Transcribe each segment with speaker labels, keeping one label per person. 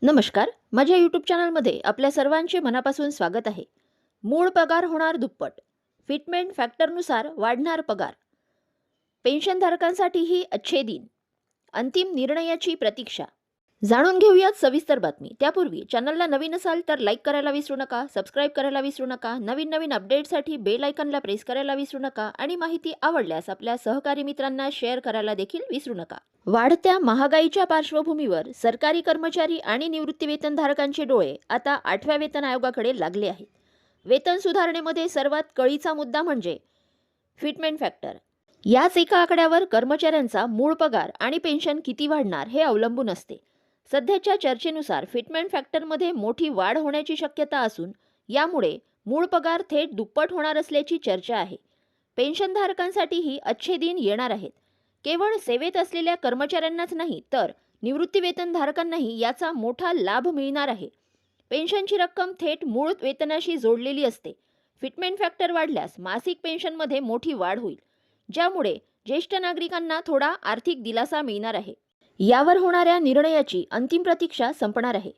Speaker 1: नमस्कार. माझ्या यूट्यूब चॅनलमध्ये आपल्या सर्वांचे मनापासून स्वागत आहे. मूळ पगार होणार दुप्पट. फिटमेंट फॅक्टरनुसार वाढणार पगार. पेन्शनधारकांसाठीही अच्छे दिन. अंतिम निर्णयाची प्रतीक्षा. जाणून घेऊयात सविस्तर बातमी. त्यापूर्वी चॅनलला नवीन असाल तर लाईक करायला विसरू नका, सबस्क्राईब करायला विसरू नका, नवीन अपडेटसाठी बेल आयकॉनला प्रेस करायला विसरू नका आणि माहिती आवडल्यास आपल्या सहकारी मित्रांना शेअर करायला देखील विसरू नका. वाढत्या महागाईच्या पार्श्वभूमीवर सरकारी कर्मचारी आणि निवृत्तीवेतनधारकांचे डोळे आता 8व्या वेतन आयोगाकडे लागले आहेत. वेतन सुधारणेमध्ये सर्वात कळीचा मुद्दा म्हणजे फिटमेंट फॅक्टर. याच एका आकड्यावर कर्मचाऱ्यांचा मूळ पगार आणि पेन्शन किती वाढणार हे अवलंबून असते. सध्याच्या चर्चेनुसार फिटमेंट फॅक्टरमध्ये मोठी वाढ होण्याची शक्यता असून यामुळे मूळ पगार थेट दुप्पट होणार असल्याची चर्चा आहे. पेन्शनधारकांसाठीही अच्छे दिन येणार आहेत. केवळ सेवेत असलेल्या कर्मचाऱ्यांनाच नाही तर निवृत्तीवेतनधारकांनाही याचा मोठा लाभ मिळणार आहे. पेन्शनची रक्कम थेट मूळ वेतनाशी जोडलेली असते. फिटमेंट फॅक्टर वाढल्यास मासिक पेन्शनमध्ये मोठी वाढ होईल, ज्यामुळे ज्येष्ठ नागरिकांना थोडा आर्थिक दिलासा मिळणार आहे. यावर होणाऱ्या निर्णयाची अंतिम प्रतीक्षा संपणार आहे.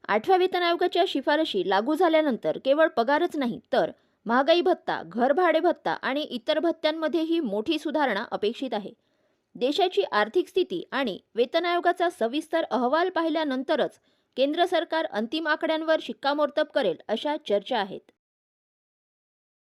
Speaker 1: 8व्या वेतन आयोगाच्या शिफारशी लागू झाल्यानंतर केवळ पगारच नाही तर महागाई भत्ता, घरभाडे भत्ता आणि इतर भत्त्यांमध्येही मोठी सुधारणा अपेक्षित आहे. देशाची आर्थिक स्थिती आणि वेतन आयोगाचा सविस्तर अहवाल पाहिल्यानंतरच केंद्र सरकार अंतिम आकड्यांवर शिक्कामोर्तब करेल अशा चर्चा आहेत.